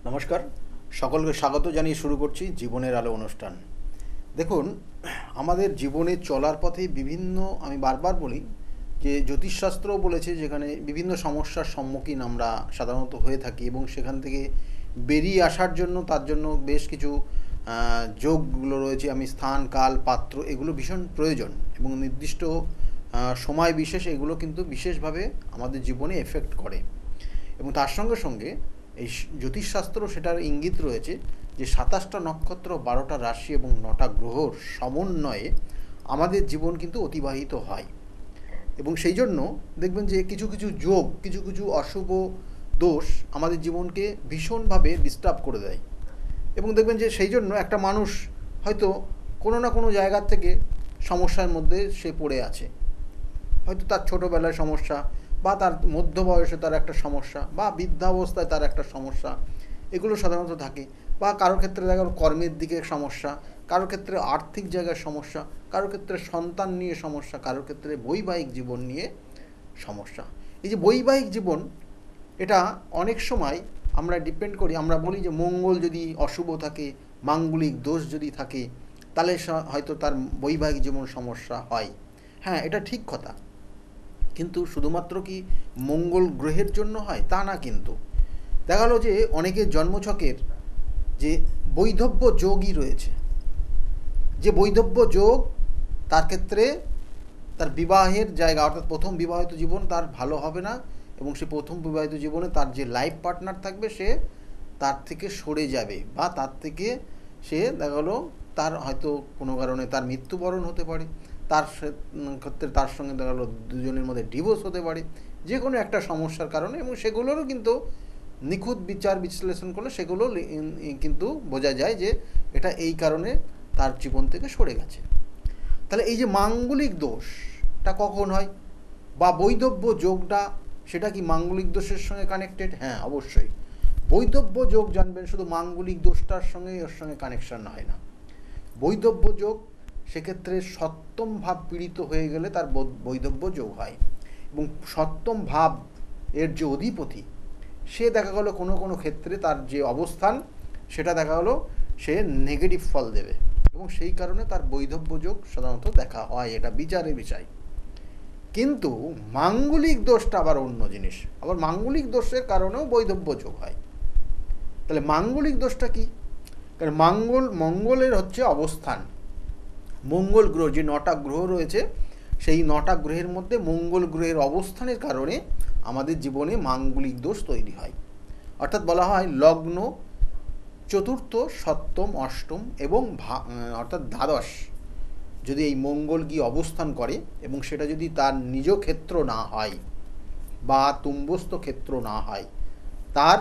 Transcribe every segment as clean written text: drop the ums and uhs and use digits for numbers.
নমস্কার, সকলকে স্বাগত জানিয়ে শুরু করছি জীবনের আলো অনুষ্ঠান। দেখুন, আমাদের জীবনে চলার পথে বিভিন্ন, আমি বারবার বলি যে জ্যোতিষশাস্ত্রও বলেছে যেখানে বিভিন্ন সমস্যার সম্মুখীন আমরা সাধারণত হয়ে থাকি এবং সেখান থেকে বেরিয়ে আসার জন্য তার জন্য বেশ কিছু যোগগুলো রয়েছে। আমি স্থান, কাল, পাত্র এগুলো ভীষণ প্রয়োজন এবং নির্দিষ্ট সময় বিশেষ এগুলো কিন্তু বিশেষভাবে আমাদের জীবনে এফেক্ট করে। এবং তার সঙ্গে সঙ্গে এই জ্যোতিষশাস্ত্র সেটার ইঙ্গিত রয়েছে যে ২৭টা নক্ষত্র, ১২টা রাশি এবং ৯টা গ্রহর সমন্বয়ে আমাদের জীবন কিন্তু অতিবাহিত হয়। এবং সেই জন্য দেখবেন যে কিছু কিছু যোগ, কিছু কিছু অশুভ দোষ আমাদের জীবনকে ভীষণভাবে ডিস্টার্ব করে দেয়। এবং দেখবেন যে সেই জন্য একটা মানুষ হয়তো কোনো না কোনো জায়গার থেকে সমস্যার মধ্যে সে পড়ে আছে। হয়তো তার ছোটোবেলায় সমস্যা, বা তার মধ্য বয়সে তার একটা সমস্যা, বা বৃদ্ধাবস্থায় তার একটা সমস্যা, এগুলো সাধারণত থাকে। বা কারোর ক্ষেত্রে দেখা গেল কর্মের দিকে সমস্যা, কারোর ক্ষেত্রে আর্থিক জায়গায় সমস্যা, কারোর ক্ষেত্রে সন্তান নিয়ে সমস্যা, কারোর ক্ষেত্রে বৈবাহিক জীবন নিয়ে সমস্যা। এই যে বৈবাহিক জীবন, এটা অনেক সময় আমরা ডিপেন্ড করি, আমরা বলি যে মঙ্গল যদি অশুভ থাকে, মাঙ্গলিক দোষ যদি থাকে, তাহলে হয়তো তার বৈবাহিক জীবন সমস্যা হয়। হ্যাঁ, এটা ঠিক কথা, কিন্তু শুধুমাত্র কি মঙ্গল গ্রহের জন্য হয় তা না। কিন্তু দেখা গেলো যে অনেকের জন্মছকের যে বৈধব্য যোগই রয়েছে, যে বৈধব্য যোগ তার ক্ষেত্রে তার বিবাহের জায়গা, অর্থাৎ প্রথম বিবাহিত জীবন তার ভালো হবে না, এবং সে প্রথম বিবাহিত জীবনে তার যে লাইফ পার্টনার থাকবে সে তার থেকে সরে যাবে, বা তার থেকে সে দেখা গেলো তার হয়তো কোনো কারণে তার মৃত্যুবরণ হতে পারে, তার ক্ষেত্রে তার সঙ্গে দেখা গেলো দুজনের মধ্যে ডিভোর্স হতে পারে, যে কোনো একটা সমস্যার কারণে। এবং সেগুলোরও কিন্তু নিখুঁত বিচার বিশ্লেষণ করলে সেগুলো কিন্তু বোঝা যায় যে এটা এই কারণে তার জীবন থেকে সরে গেছে। তাহলে এই যে মাঙ্গলিক দোষটা কখন হয়, বা বৈধব্য যোগটা, সেটা কি মাঙ্গলিক দোষের সঙ্গে কানেক্টেড? হ্যাঁ, অবশ্যই। বৈধব্য যোগ জানবেন, শুধু মাঙ্গলিক দোষটার সঙ্গে ওর সঙ্গে কানেকশান হয় না। বৈধব্য যোগ সেক্ষেত্রে সপ্তম ভাব পীড়িত হয়ে গেলে তার বৈধব্য যোগ হয়। এবং সপ্তম ভাব এর যে অধিপতি, সে দেখা গেলো কোনো কোনো ক্ষেত্রে তার যে অবস্থান সেটা দেখা গেলো সে নেগেটিভ ফল দেবে, এবং সেই কারণে তার বৈধব্য যোগ সাধারণত দেখা হয়। এটা বিচারের বিষয়। কিন্তু মাঙ্গলিক দোষটা আবার অন্য জিনিস। আবার মাঙ্গলিক দোষের কারণেও বৈধব্য যোগ হয়। তাহলে মাঙ্গলিক দোষটা কি? কারণ মঙ্গলের হচ্ছে অবস্থান। মঙ্গল গ্রহ, যে ৯টা গ্রহ রয়েছে, সেই ৯টা গ্রহের মধ্যে মঙ্গল গ্রহের অবস্থানের কারণে আমাদের জীবনে মাঙ্গলিক দোষ তৈরি হয়। অর্থাৎ বলা হয় লগ্ন, চতুর্থ, সপ্তম, অষ্টম এবং অর্থাৎ দ্বাদশ যদি এই মঙ্গল গিয়ে অবস্থান করে, এবং সেটা যদি তার নিজ ক্ষেত্র না হয় বা তুম্বস্থ ক্ষেত্র না হয়, তার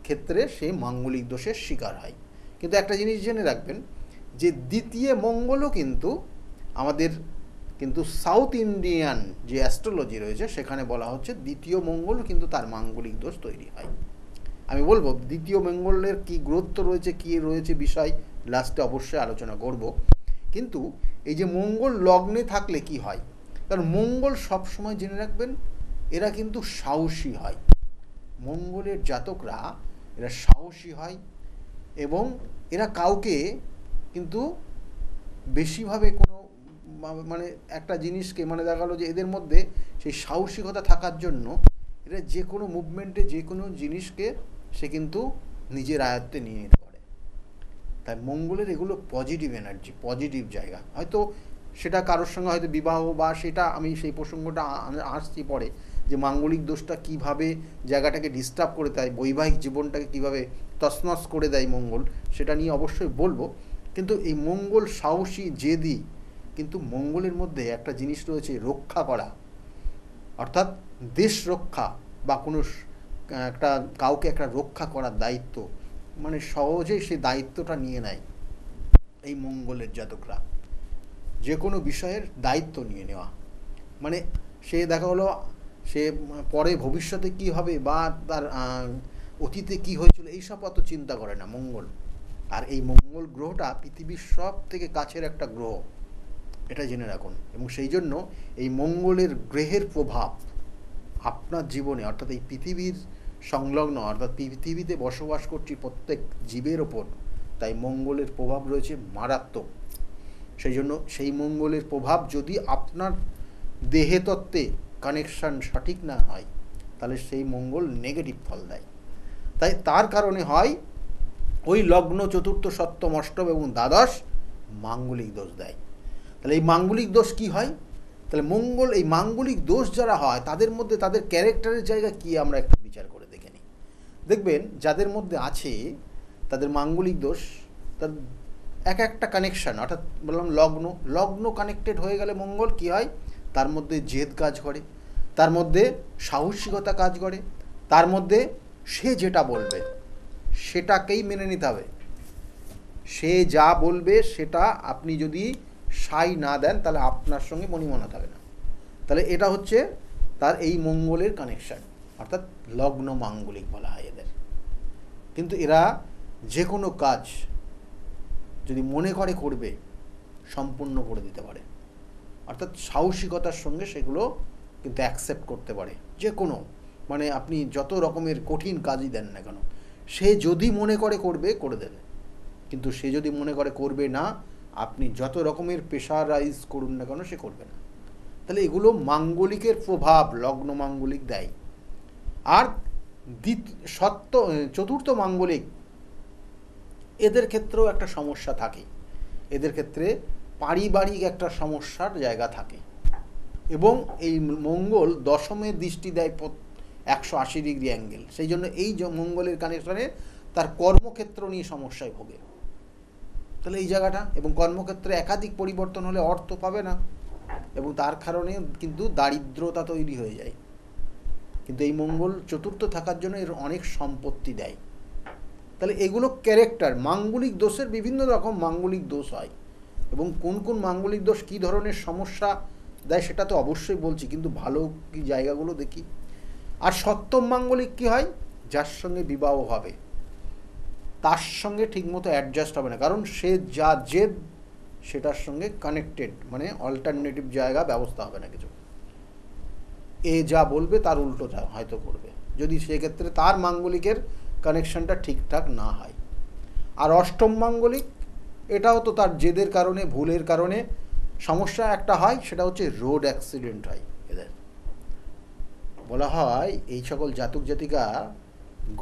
ক্ষেত্রে সে মাঙ্গলিক দোষের শিকার হয়। কিন্তু একটা জিনিস জেনে রাখবেন যে দ্বিতীয় মঙ্গলও কিন্তু আমাদের কিন্তু সাউথ ইন্ডিয়ান যে অ্যাস্ট্রোলজি রয়েছে সেখানে বলা হচ্ছে দ্বিতীয় মঙ্গলও কিন্তু তার মাঙ্গলিক দোষ তৈরি হয়। আমি বলবো দ্বিতীয় মঙ্গলের কী গুরুত্ব রয়েছে, কী রয়েছে বিষয় লাস্টে অবশ্যই আলোচনা করব। কিন্তু এই যে মঙ্গল লগ্নে থাকলে কি হয়, কারণ মঙ্গল সবসময় জেনে রাখবেন এরা কিন্তু সাহসী হয়। মঙ্গলের জাতকরা এরা সাহসী হয়, এবং এরা কাউকে কিন্তু বেশিভাবে কোনো মানে একটা জিনিসকে দেখা গেলো যে এদের মধ্যে সেই সাহসিকতা থাকার জন্য এরা যে কোনো মুভমেন্টে যে কোনো জিনিসকে সে কিন্তু নিজের আয়ত্তে নিয়ে নিতে পারে। তাই মঙ্গলের এগুলো পজিটিভ এনার্জি, পজিটিভ জায়গা। হয়তো সেটা কারোর সঙ্গে হয়তো বিবাহ, বা সেটা আমি সেই প্রসঙ্গটা আসছি পরে, যে মাঙ্গলিক দোষটা কীভাবে জায়গাটাকে ডিস্টার্ব করে দেয়, বৈবাহিক জীবনটাকে কীভাবে তছনছ করে দেয় মঙ্গল, সেটা নিয়ে অবশ্যই বলবো। কিন্তু এই মঙ্গল সাহসী, জেদি, কিন্তু মঙ্গলের মধ্যে একটা জিনিস রয়েছে রক্ষা করা, অর্থাৎ দেশ রক্ষা বা কোনো একটা কাউকে একটা রক্ষা করার দায়িত্ব, মানে সহজেই সেই দায়িত্বটা নিয়ে নেয় এই মঙ্গলের জাতকরা। যে কোনো বিষয়ের দায়িত্ব নিয়ে নেওয়া, মানে সে দেখা হলো সে পরে ভবিষ্যতে কি হবে বা তার অতীতে কি হয়েছিল এইসব অত চিন্তা করে না মঙ্গল। আর এই মঙ্গল গ্রহটা পৃথিবীর সব থেকে কাছের একটা গ্রহ, এটা জেনে রাখুন। এবং সেই জন্য এই মঙ্গলের গ্রহের প্রভাব আপনার জীবনে, অর্থাৎ এই পৃথিবীর সংলগ্ন, অর্থাৎ পৃথিবীতে বসবাস করছি প্রত্যেক জীবের ওপর, তাই মঙ্গলের প্রভাব রয়েছে মারাত্মক। সেই জন্য সেই মঙ্গলের প্রভাব যদি আপনার দেহে তত্ত্বে কানেকশান সঠিক না হয়, তাহলে সেই মঙ্গল নেগেটিভ ফল দেয়। তাই তার কারণে হয় ওই লগ্ন, চতুর্থ, সপ্তম, অষ্টম এবং দ্বাদশ মাঙ্গলিক দোষ দেয়। তাহলে এই মাঙ্গলিক দোষ কি হয়? তাহলে মঙ্গল, এই মাঙ্গলিক দোষ যারা হয় তাদের মধ্যে তাদের ক্যারেক্টারের জায়গা কি আমরা একটু বিচার করে দেখে নিই। দেখবেন যাদের মধ্যে আছে তাদের মাঙ্গলিক দোষ, তার এক একটা কানেকশান, অর্থাৎ বললাম লগ্ন কানেক্টেড হয়ে গেলে মঙ্গল কি হয়, তার মধ্যে জেদ কাজ করে, তার মধ্যে সাহসিকতা কাজ করে, তার মধ্যে সে যেটা বলবে সেটাকেই মেনে নিতে হবে। সে যা বলবে সেটা আপনি যদি সাই না দেন তাহলে আপনার সঙ্গে মনিমনা থাকে না। তাহলে এটা হচ্ছে তার এই মঙ্গলের কানেকশান, অর্থাৎ লগ্ন মাঙ্গলিক বলা হয় এদের। কিন্তু এরা যে কোনো কাজ যদি মনে করে করবে সম্পূর্ণ করে দিতে পারে, অর্থাৎ সাহসিকতার সঙ্গে সেগুলো কিন্তু অ্যাকসেপ্ট করতে পারে। যে কোনো, মানে আপনি যত রকমের কঠিন কাজই দেন না কেন, সে যদি মনে করে করবে করে দেবে, কিন্তু সে যদি মনে করে করবে না, আপনি যত রকমের প্রেশারাইজ করুন না কেন সে করবে না। তাহলে এগুলো মাঙ্গলিকের প্রভাব লগ্ন মাঙ্গলিক দেয়। আর চতুর্থ মাঙ্গলিক, এদের ক্ষেত্রেও একটা সমস্যা থাকে। এদের ক্ষেত্রে পারিবারিক একটা সমস্যার জায়গা থাকে, এবং এই মঙ্গল দশমের দৃষ্টি দেয় 180 ডিগ্রি অ্যাঙ্গেল। সেই জন্য এই মঙ্গলের কানেকশনে তার কর্মক্ষেত্র নিয়ে সমস্যায় ভোগে। তাহলে এই জায়গাটা, এবং কর্মক্ষেত্রে একাধিক পরিবর্তন হলে অর্থ পাবে না, এবং তার কারণে কিন্তু দারিদ্রতা তৈরি হয়ে যায়। কিন্তু এই মঙ্গল চতুর্থ থাকার জন্য এর অনেক সম্পত্তি দেয়। তাহলে এগুলো ক্যারেক্টার। মাঙ্গলিক দোষের বিভিন্ন রকম মাঙ্গলিক দোষ হয়, এবং কোন কোন মাঙ্গলিক দোষ কী ধরনের সমস্যা দেয় সেটা তো অবশ্যই বলছি, কিন্তু ভালো কি জায়গাগুলো দেখি। আর সপ্তম মাঙ্গলিক কী হয়, যার সঙ্গে বিবাহ হবে তার সঙ্গে ঠিকমতো অ্যাডজাস্ট হবে না, কারণ সে যা জেদ সেটার সঙ্গে কানেক্টেড, মানে অল্টারনেটিভ জায়গা ব্যবস্থা হবে না কিছু। এ যা বলবে তার উল্টো যা হয়তো করবে, যদি সেক্ষেত্রে তার মাঙ্গলিকের কানেকশনটা ঠিকঠাক না হয়। আর অষ্টম মাঙ্গলিক, এটাও তো তার জেদের কারণে, ভুলের কারণে সমস্যা একটা হয়, সেটা হচ্ছে রোড অ্যাক্সিডেন্ট হয়। এদের বলা হয় এই সকল জাতক জাতিকা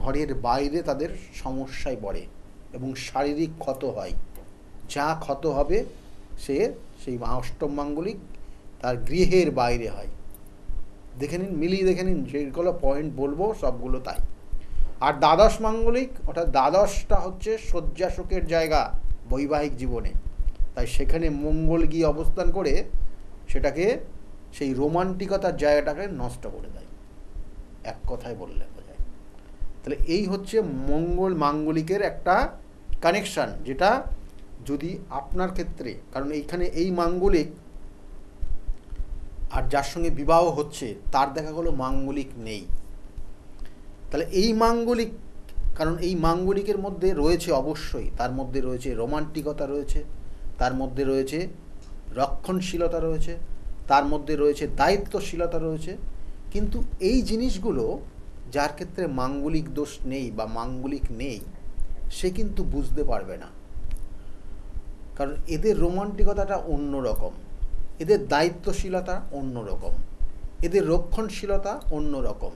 ঘরের বাইরে তাদের সমস্যায় পড়ে এবং শারীরিক ক্ষত হয়। যা ক্ষত হবে সেই অষ্টম মাঙ্গলিক তার গৃহের বাইরে হয়। দেখে নিন, মিলিয়ে দেখে নিন, যেগুলো পয়েন্ট বলবো সবগুলো তাই। আর দ্বাদশ মাঙ্গলিক, অর্থাৎ দ্বাদশটা হচ্ছে শয্যা শোকের জায়গা বৈবাহিক জীবনে, তাই সেখানে মঙ্গল গিয়ে অবস্থান করে সেটাকে, সেই রোমান্টিকতার জায়গাটাকে নষ্ট করে দেয়, এক কথায় বললে বোঝায়। তাহলে এই হচ্ছে মঙ্গল মাঙ্গলিকের একটা কানেকশান, যেটা যদি আপনার ক্ষেত্রে, কারণ এইখানে এই মাঙ্গলিক আর যার সঙ্গে বিবাহ হচ্ছে তার দেখা গেলো মাঙ্গলিক নেই। তাহলে এই মাঙ্গলিক, কারণ এই মাঙ্গলিকের মধ্যে রয়েছে অবশ্যই, তার মধ্যে রয়েছে রোমান্টিকতা রয়েছে, তার মধ্যে রয়েছে রক্ষণশীলতা রয়েছে, তার মধ্যে রয়েছে দায়িত্বশীলতা রয়েছে, কিন্তু এই জিনিসগুলো যার ক্ষেত্রে মাঙ্গলিক দোষ নেই বা মাঙ্গলিক নেই সে কিন্তু বুঝতে পারবে না, কারণ এদের রোমান্টিকতাটা অন্যরকম, এদের দায়িত্বশীলতা অন্যরকম, এদের রক্ষণশীলতা অন্যরকম,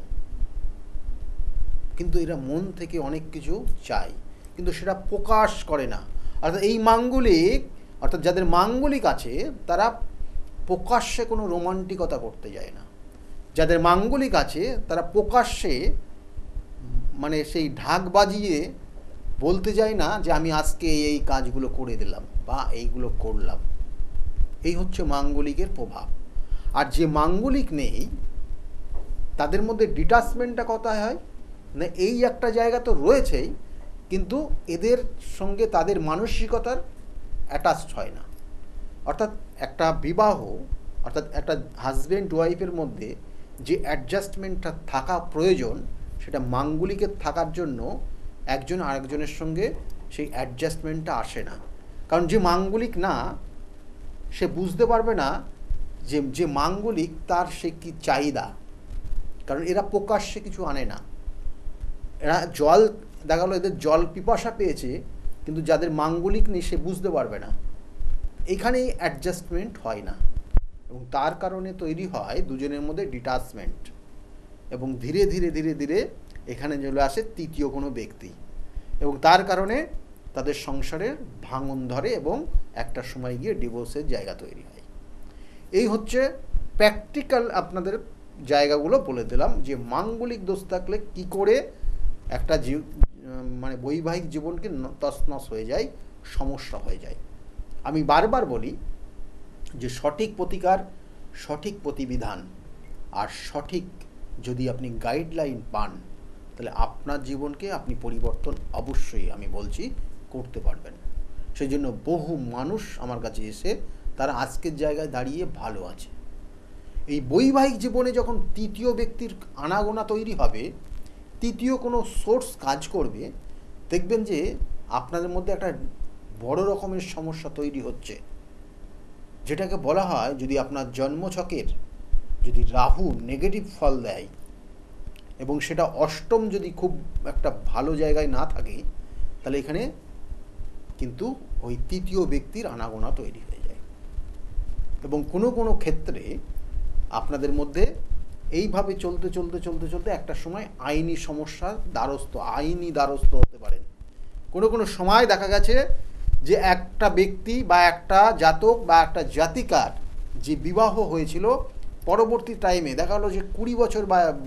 কিন্তু এরা মন থেকে অনেক কিছু চায় কিন্তু সেটা প্রকাশ করে না। অর্থাৎ এই মাঙ্গলিক, অর্থাৎ যাদের মাঙ্গলিক আছে তারা প্রকাশ্যে কোনো রোমান্টিকতা করতে যায় না। যাদের মাঙ্গলিক আছে তারা প্রকাশ্যে, মানে সেই ঢাক বাজিয়ে বলতে যায় না যে আমি আজকে এই কাজগুলো করে দিলাম বা এইগুলো করলাম। এই হচ্ছে মাঙ্গলিকের প্রভাব। আর যে মাঙ্গলিক নেই তাদের মধ্যে ডিটাচমেন্টটা কোথায় হয় না, এই একটা জায়গা তো রয়েছেই, কিন্তু এদের সঙ্গে তাদের মানসিকতার অ্যাটাচড হয় না। অর্থাৎ একটা বিবাহ, অর্থাৎ একটা হাজব্যান্ড ওয়াইফের মধ্যে যে অ্যাডজাস্টমেন্টটা থাকা প্রয়োজন সেটা মাঙ্গলিকের থাকার জন্য একজন আরেকজনের সঙ্গে সেই অ্যাডজাস্টমেন্টটা আসে না। কারণ যে মাঙ্গলিক না সে বুঝতে পারবে না যে মাঙ্গলিক তার সে কী চাহিদা, কারণ এরা প্রকাশ্যে কিছু আনে না। এরা জল দেখা গেলো এদের জল পিপাসা পেয়েছে, কিন্তু যাদের মাঙ্গলিক নেই সে বুঝতে পারবে না। এখানেই অ্যাডজাস্টমেন্ট হয় না, এবং তার কারণে তৈরি হয় দুজনের মধ্যে ডিটাচমেন্ট, এবং ধীরে ধীরে ধীরে ধীরে এখানে চলে আসে তৃতীয় কোনো ব্যক্তি, এবং তার কারণে তাদের সংসারের ভাঙন ধরে এবং একটা সময় গিয়ে ডিভোর্সের জায়গা তৈরি হয়। এই হচ্ছে প্র্যাকটিক্যাল আপনাদের জায়গাগুলো বলে দিলাম যে মাঙ্গলিক দোষ থাকলে কী করে একটা মানে বৈবাহিক জীবনকে তছনছ হয়ে যায়, সমস্যা হয়ে যায়। আমি বারবার বলি যে সঠিক প্রতিকার, সঠিক প্রতিবিধান আর সঠিক যদি আপনি গাইডলাইন পান, তাহলে আপনার জীবনকে আপনি পরিবর্তন অবশ্যই আমি বলছি করতে পারবেন। সেই জন্য বহু মানুষ আমার কাছে এসে তারা আজকের জায়গায় দাঁড়িয়ে ভালো আছে। এই বৈবাহিক জীবনে যখন তৃতীয় ব্যক্তির আনাগোনা তৈরি হবে, তৃতীয় কোনো সোর্স কাজ করবে, দেখবেন যে আপনাদের মধ্যে একটা বড় রকমের সমস্যা তৈরি হচ্ছে, যেটাকে বলা হয় যদি আপনার জন্মছকের যদি রাহু নেগেটিভ ফল দেয় এবং সেটা অষ্টম যদি খুব একটা ভালো জায়গায় না থাকে, তাহলে এখানে কিন্তু ওই তৃতীয় ব্যক্তির আনাগোনা তৈরি হয়ে যায়। এবং কোনো কোনো ক্ষেত্রে আপনাদের মধ্যে এইভাবে চলতে চলতে চলতে চলতে একটা সময় আইনি সমস্যার আইনি দ্বারস্থ হতে পারেন। কোনো কোনো সময় দেখা গেছে যে একটা ব্যক্তি বা একটা জাতক বা একটা জাতিকার যে বিবাহ হয়েছিল, পরবর্তী টাইমে দেখা গেলো যে 20 বছর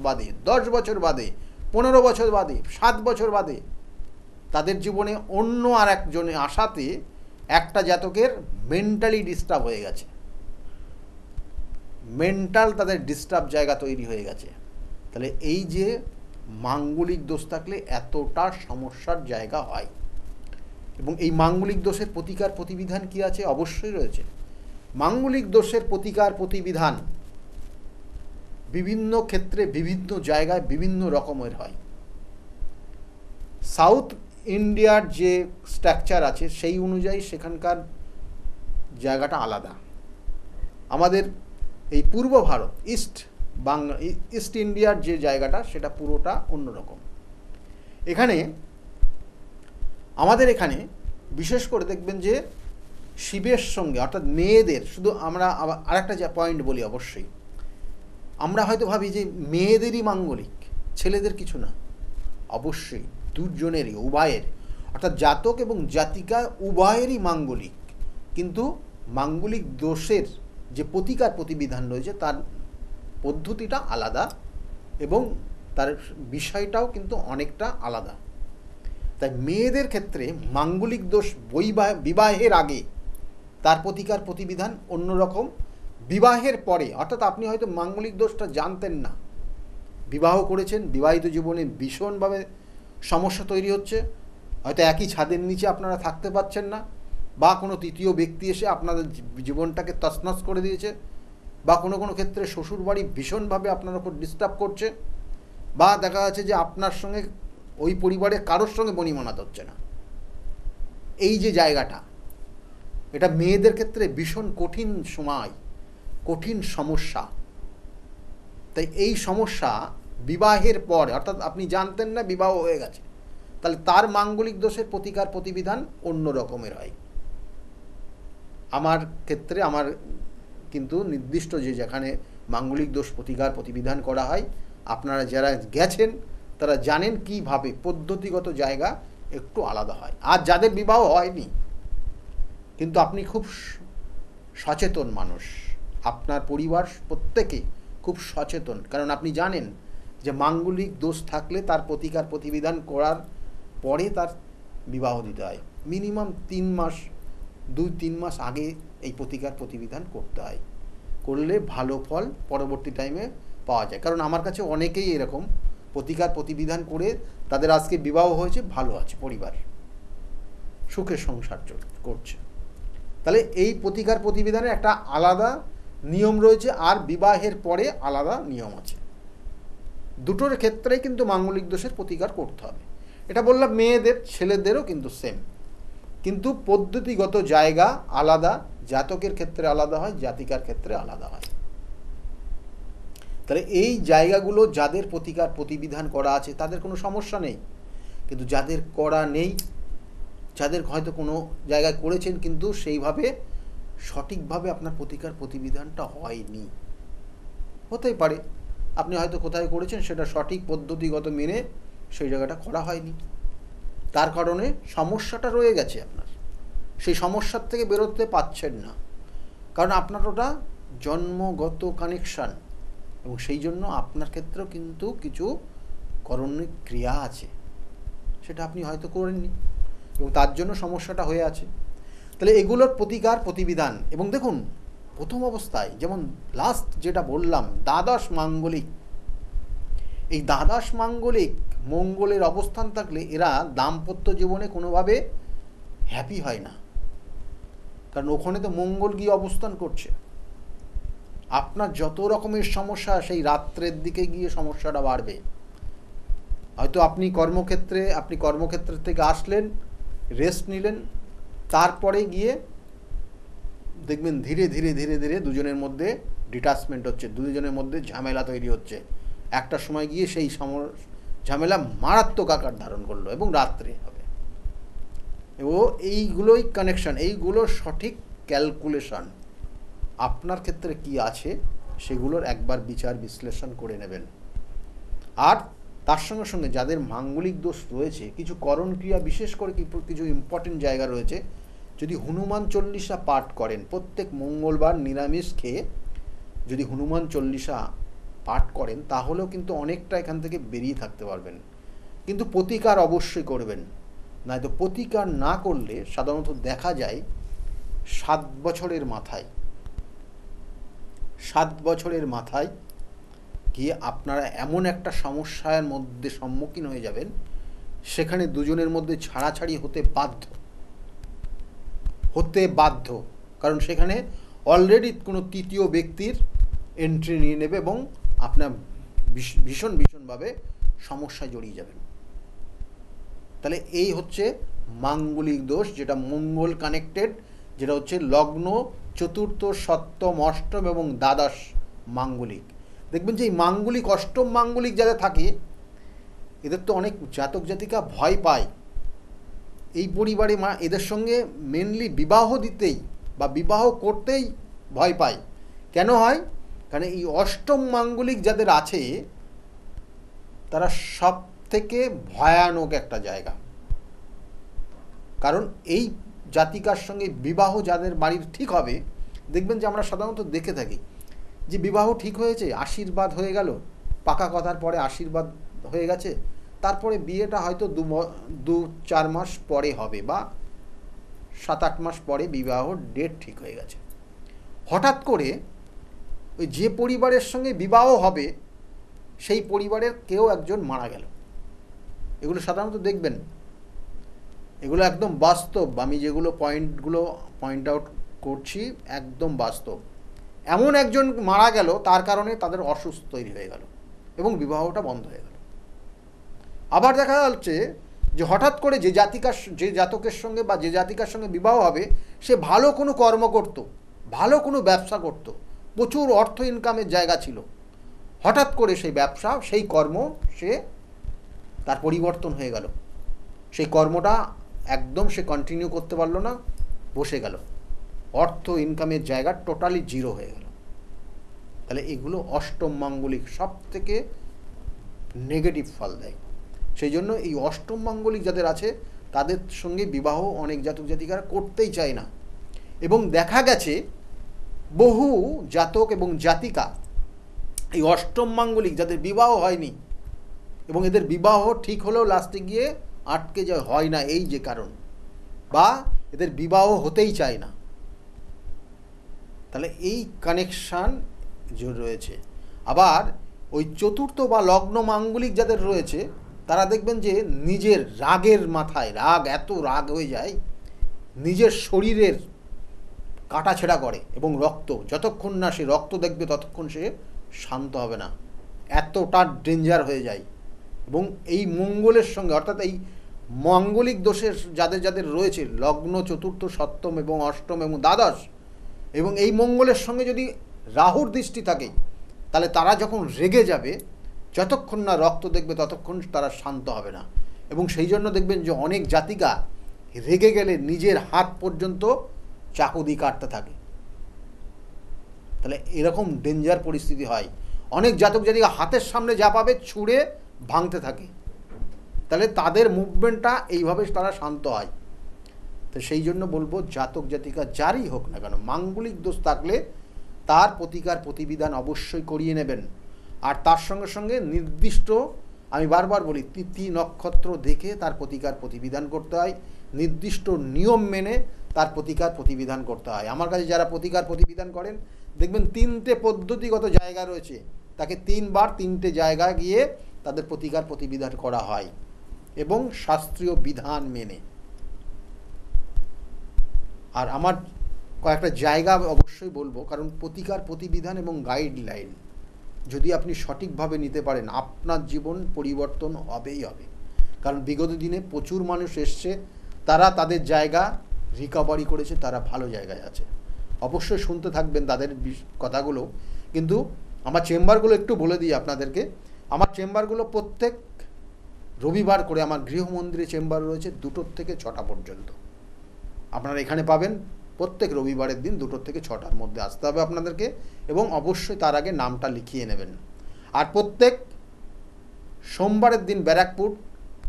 বাদে, 10 বছর বাদে, 15 বছর বাদে, 7 বছর বাদে তাদের জীবনে অন্য আর একজনে আসাতে একটা জাতকের মেন্টালি ডিস্টার্ব হয়ে গেছে, মেন্টাল তাদের ডিস্টার্ব জায়গা তৈরি হয়ে গেছে। তাহলে এই যে মাঙ্গলিক দোষ থাকলে এতটা সমস্যার জায়গা হয়। এবং এই মাঙ্গলিক দোষের প্রতিকার প্রতিবিধান কি আছে? অবশ্যই রয়েছে। মাঙ্গলিক দোষের প্রতিকার প্রতিবিধান বিভিন্ন ক্ষেত্রে বিভিন্ন জায়গায় বিভিন্ন রকমের হয়। সাউথ ইন্ডিয়ার যে স্ট্রাকচার আছে সেই অনুযায়ী সেখানকার জায়গাটা আলাদা। আমাদের এই পূর্ব ভারত ইস্ট ইন্ডিয়ার যে জায়গাটা সেটা পুরোটা অন্যরকম। এখানে আমাদের এখানে বিশেষ করে দেখবেন যে শিবের সঙ্গে অর্থাৎ মেয়েদের, শুধু আমরা আরেকটা যে পয়েন্ট বলি, অবশ্যই আমরা হয়তো ভাবি যে মেয়েদেরই মাঙ্গলিক, ছেলেদের কিছু না। অবশ্যই দুজনেরই, উভয়ের, অর্থাৎ জাতক এবং জাতিকা উভয়েরই মাঙ্গলিক, কিন্তু মাঙ্গলিক দোষের যে প্রতিকার প্রতিবিধান রয়েছে তার পদ্ধতিটা আলাদা এবং তার বিষয়টাও কিন্তু অনেকটা আলাদা। তাই মেয়েদের ক্ষেত্রে মাঙ্গলিক দোষ বিবাহের আগে তার প্রতিকার প্রতিবিধান অন্যরকম, বিবাহের পরে অর্থাৎ আপনি হয়তো মাঙ্গলিক দোষটা জানতেন না, বিবাহ করেছেন, বিবাহিত জীবনে ভীষণভাবে সমস্যা তৈরি হচ্ছে, হয়তো একই ছাদের নিচে আপনারা থাকতে পারছেন না, বা কোনো তৃতীয় ব্যক্তি এসে আপনাদের জীবনটাকে তছনছ করে দিয়েছে, বা কোনো কোনো ক্ষেত্রে শ্বশুরবাড়ি ভীষণভাবে আপনার ওপর ডিস্টার্ব করছে, বা দেখা যাচ্ছে যে আপনার সঙ্গে ওই পরিবারের কারোর সঙ্গে বনিমানাত হচ্ছে না। এই যে জায়গাটা, এটা মেয়েদের ক্ষেত্রে ভীষণ কঠিন সময়, কঠিন সমস্যা। তাই এই সমস্যা বিবাহের পর, অর্থাৎ আপনি জানতেন না বিবাহ হয়ে গেছে, তাহলে তার মাঙ্গলিক দোষের প্রতিকার প্রতিবিধান অন্য রকমের হয়। আমার ক্ষেত্রে আমার কিন্তু নির্দিষ্ট যে যেখানে মাঙ্গলিক দোষ প্রতিকার প্রতিবিধান করা হয়, আপনারা যারা গেছেন তারা জানেন কীভাবে পদ্ধতিগত জায়গা একটু আলাদা হয়। আর যাদের বিবাহ হয়নি কিন্তু আপনি খুব সচেতন মানুষ, আপনার পরিবার প্রত্যেকে খুব সচেতন, কারণ আপনি জানেন যে মাঙ্গলিক দোষ থাকলে তার প্রতিকার প্রতিবিধান করার পরে তার বিবাহ দিতে হয়। মিনিমাম 2-3 মাস আগে এই প্রতিকার প্রতিবিধান করতে হয়, করলে ভালো ফল পরবর্তী টাইমে পাওয়া যায়। কারণ আমার কাছে অনেকেই এরকম প্রতিকার প্রতিবিধান করে তাদের আজকে বিবাহ হয়েছে, ভালো আছে, পরিবার সুখে সংসার করছে। তাহলে এই প্রতিকার প্রতিবিধানের একটা আলাদা নিয়ম রয়েছে, আর বিবাহের পরে আলাদা নিয়ম আছে। দুটোর ক্ষেত্রেই কিন্তু মাঙ্গলিক দোষের প্রতিকার করতে হবে। এটা বললাম মেয়েদের, ছেলেদেরও কিন্তু সেম, কিন্তু পদ্ধতিগত জায়গা আলাদা, জাতকের ক্ষেত্রে আলাদা হয়, জাতিকার ক্ষেত্রে আলাদা হয়। তাহলে এই জায়গাগুলো যাদের প্রতিকার প্রতিবিধান করা আছে তাদের কোনো সমস্যা নেই, কিন্তু যাদের করা নেই, যাদের হয়তো কোনো জায়গায় করেছেন কিন্তু সেইভাবে সঠিকভাবে আপনার প্রতিকার প্রতিবিধানটা হয়নি, হতেই পারে আপনি হয়তো কোথায় করেছেন সেটা সঠিক পদ্ধতিগত মেনে সেই জায়গাটা করা হয়নি, তার কারণে সমস্যাটা রয়ে গেছে আপনার, সেই সমস্যার থেকে বেরোতে পারছেন না, কারণ আপনার ওটা জন্মগত কানেকশান, এবং সেই জন্য আপনার ক্ষেত্রেও কিন্তু কিছু করণীয় ক্রিয়া আছে, সেটা আপনি হয়তো করেননি এবং তার জন্য সমস্যাটা হয়ে আছে। তাহলে এগুলোর প্রতিকার প্রতিবিধান, এবং দেখুন প্রথম অবস্থায় যেমন লাস্ট যেটা বললাম দ্বাদশ মাঙ্গলিক, এই দ্বাদশ মাঙ্গলিক মঙ্গলের অবস্থান থাকলে এরা দাম্পত্য জীবনে কোনোভাবে হ্যাপি হয় না, কারণ ওখানে তো মঙ্গল গিয়ে অবস্থান করছে। আপনার যত রকমের সমস্যা সেই রাত্রের দিকে গিয়ে সমস্যাটা বাড়বে। হয়তো আপনি কর্মক্ষেত্র থেকে আসলেন, রেস্ট নিলেন, তারপরে গিয়ে দেখবেন ধীরে ধীরে ধীরে ধীরে দুজনের মধ্যে ডিটাচমেন্ট হচ্ছে, দুজনের মধ্যে ঝামেলা তৈরি হচ্ছে, একটা সময় গিয়ে সেই ঝামেলা মারাত্মক আকার ধারণ করলো এবং রাত্রে হবে। এবং এইগুলোই কানেকশন, এইগুলোর সঠিক ক্যালকুলেশন আপনার ক্ষেত্রে কি আছে সেগুলোর একবার বিচার বিশ্লেষণ করে নেবেন। আর তার সঙ্গে সঙ্গে যাদের মাঙ্গলিক দোষ রয়েছে কিছু করণ ক্রিয়া, বিশেষ করে কিছু ইম্পর্টেন্ট জায়গা রয়েছে, যদি হনুমান চল্লিশা পাঠ করেন, প্রত্যেক মঙ্গলবার নিরামিষ খেয়ে যদি হনুমান চল্লিশা পাঠ করেন তাহলেও কিন্তু অনেকটা এখান থেকে বেরিয়ে থাকতে পারবেন, কিন্তু প্রতিকার অবশ্যই করবেন, নয়তো প্রতিকার না করলে সাধারণত দেখা যায় 7 বছরের মাথায় গিয়ে আপনারা এমন একটা সমস্যার মধ্যে সম্মুখীন হয়ে যাবেন, সেখানে দুজনের মধ্যে ছাড়াছাড়ি হতে বাধ্য, কারণ সেখানে অলরেডি কোনো তৃতীয় ব্যক্তির এন্ট্রি নিয়ে নেবে এবং আপনার ভীষণভাবে সমস্যায় জড়িয়ে যাবেন। তাহলে এই হচ্ছে মাঙ্গলিক দোষ, যেটা মঙ্গল কানেক্টেড, যেটা হচ্ছে লগ্ন, চতুর্থ, সপ্তম, অষ্টম এবং দ্বাদশ মাঙ্গলিক। দেখবেন যে এই মাঙ্গলিক, অষ্টম মাঙ্গলিক যারা থাকে এদের তো অনেক জাতক জাতিকা ভয় পায়, এই পরিবারে এদের সঙ্গে মেনলি বিবাহ দিতেই বা বিবাহ করতেই ভয় পায়। কেন হয়? কারণ এই অষ্টম মাঙ্গলিক যাদের আছে তারা সব থেকে ভয়ানক একটা জায়গা, কারণ এই জাতিকার সঙ্গে বিবাহ যাদের বাড়ির ঠিক হবে, দেখবেন যে আমরা সাধারণত দেখে থাকি যে বিবাহ ঠিক হয়েছে, আশীর্বাদ হয়ে গেল, পাকা কথার পরে আশীর্বাদ হয়ে গেছে, তারপরে বিয়েটা হয়তো 2-4 মাস পরে হবে বা 7-8 মাস পরে বিবাহ ডেট ঠিক হয়ে গেছে। হঠাৎ করে ওই যে পরিবারের সঙ্গে বিবাহ হবে সেই পরিবারের কেউ একজন মারা গেল। এগুলো সাধারণত দেখবেন, এগুলো একদম বাস্তব, আমি যেগুলো পয়েন্ট আউট করছি একদম বাস্তব। এমন একজন মারা গেল, তার কারণে তাদের অসুস্থ তৈরি হয়ে গেল এবং বিবাহটা বন্ধ হয়ে গেল। আবার দেখা যাচ্ছে যে হঠাৎ করে যে জাতকের সঙ্গে বা যে জাতিকার সঙ্গে বিবাহ হবে সে ভালো কোনো কর্ম করত, ভালো কোনো ব্যবসা করত, প্রচুর অর্থ ইনকামের জায়গা ছিল, হঠাৎ করে সেই ব্যবসা, সেই কর্ম তার পরিবর্তন হয়ে গেল, সেই কর্মটা একদম সে কন্টিনিউ করতে পারলো না, বসে গেল, অর্থ ইনকামের জায়গা টোটালি জিরো হয়ে গেল। তাহলে এগুলো অষ্টম মাঙ্গলিক সব থেকে নেগেটিভ ফল দেয়। সেই জন্য এই অষ্টম মাঙ্গলিক যাদের আছে তাদের সঙ্গে বিবাহ অনেক জাতক জাতিকারা করতেই চায় না, এবং দেখা গেছে বহু জাতক এবং জাতিকা এই অষ্টম মাঙ্গলিক যাদের বিবাহ হয়নি এবং এদের বিবাহ ঠিক হলেও লাস্টে গিয়ে আটকে যায়, হয় না, এই যে কারণ, বা এদের বিবাহ হতেই চায় না। তাহলে এই কানেকশান যে রয়েছে। আবার ওই চতুর্থ বা লগ্ন মাঙ্গলিক যাদের রয়েছে তারা দেখবেন যে নিজের রাগের মাথায় এত রাগ হয়ে যায়, নিজের শরীরের কাটাছেঁড়া করে এবং যতক্ষণ না সে রক্ত দেখবে ততক্ষণ সে শান্ত হবে না, এতটা ডেঞ্জার হয়ে যায়। এবং এই মঙ্গলের সঙ্গে, অর্থাৎ এই মাঙ্গলিক দোষের যাদের রয়েছে লগ্ন, চতুর্থ, সপ্তম এবং অষ্টম এবং দ্বাদশ, এবং এই মঙ্গলের সঙ্গে যদি রাহুর দৃষ্টি থাকে তাহলে তারা যখন রেগে যাবে, যতক্ষণ না রক্ত দেখবে ততক্ষণ তারা শান্ত হবে না। এবং সেই জন্য দেখবেন যে অনেক জাতিকা রেগে গেলে নিজের হাত পর্যন্ত চাকু দিয়ে কাটতে থাকে। তাহলে এরকম ডেঞ্জার পরিস্থিতি হয়। অনেক জাতক জাতিকা হাতের সামনে যা পাবে ছুঁড়ে ভাঙতে থাকে। তাহলে তাদের মুভমেন্টটা এইভাবে তারা শান্ত হয়। তো সেই জন্য বলবো, জাতক জাতিকা যারই হোক না কেন, মাঙ্গলিক দোষ থাকলে তার প্রতিকার প্রতিবিধান অবশ্যই করিয়ে নেবেন। আর তার সঙ্গে সঙ্গে নির্দিষ্ট, আমি বারবার বলি, তিথি নক্ষত্র দেখে তার প্রতিকার প্রতিবিধান করতে হয়, নির্দিষ্ট নিয়ম মেনে তার প্রতিকার প্রতিবিধান করতে হয়। আমার কাছে যারা প্রতিকার প্রতিবিধান করেন, দেখবেন 3টে পদ্ধতিগত জায়গা রয়েছে, তাকে 3 বার 3টে জায়গায় গিয়ে তাদের প্রতিকার প্রতিবিধান করা হয় এবং শাস্ত্রীয় বিধান মেনে। আর আমার কয়েকটা জায়গা অবশ্যই বলবো, কারণ প্রতিকার প্রতিবিধান এবং গাইডলাইন যদি আপনি সঠিকভাবে নিতে পারেন, আপনার জীবন পরিবর্তন হবেই হবে। কারণ বিগত দিনে প্রচুর মানুষ এসছে, তারা তাদের জায়গা রিকভারি করেছে, তারা ভালো জায়গায় আছে। অবশ্যই শুনতে থাকবেন তাদের কথাগুলো। কিন্তু আমার চেম্বারগুলো একটু বলে দিই আপনাদেরকে। আমার চেম্বারগুলো প্রত্যেক রবিবার করে আমার গৃহমন্দিরে চেম্বার রয়েছে 2টো থেকে 6টা পর্যন্ত। আপনারা এখানে পাবেন প্রত্যেক রবিবারের দিন 2টো থেকে 6টার মধ্যে আসতে হবে আপনাদেরকে, এবং অবশ্যই তার আগে নামটা লিখিয়ে নেবেন। আর প্রত্যেক সোমবারের দিন ব্যারাকপুর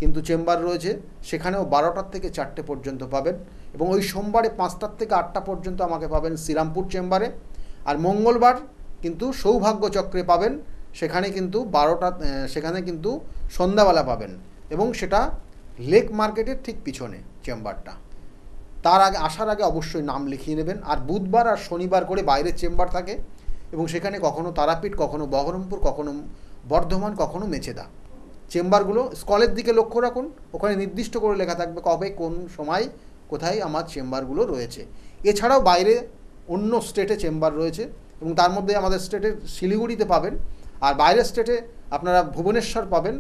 কিন্তু চেম্বার রয়েছে, সেখানেও 12টার থেকে 4টে পর্যন্ত পাবেন। এবং ওই সোমবারে 5টার থেকে 8টা পর্যন্ত আমাকে পাবেন শ্রীরামপুর চেম্বারে। আর মঙ্গলবার কিন্তু সৌভাগ্য চক্রে পাবেন, সেখানে কিন্তু 12টা, সেখানে কিন্তু সন্ধ্যাবেলা পাবেন, এবং সেটা লেক মার্কেটের ঠিক পিছনে চেম্বারটা। তার আগে আসার আগে অবশ্যই নাম লিখিয়ে নেবেন। আর বুধবার আর শনিবার করে বাইরের চেম্বার থাকে, এবং সেখানে কখনো তারাপীঠ, কখনো বহরমপুর, কখনো বর্ধমান, কখনো মেচেদা। চেম্বারগুলো স্কলের দিকে লক্ষ্য রাখুন, ওখানে নির্দিষ্ট করে লেখা থাকবে কবে কোন সময় কোথায় আমার চেম্বারগুলো রয়েছে। এছাড়াও বাইরে অন্য স্টেটে চেম্বার রয়েছে, এবং তার মধ্যে আমাদের স্টেটের শিলিগুড়িতে পাবেন, আর বাইরের স্টেটে আপনারা ভুবনেশ্বর পাবেন,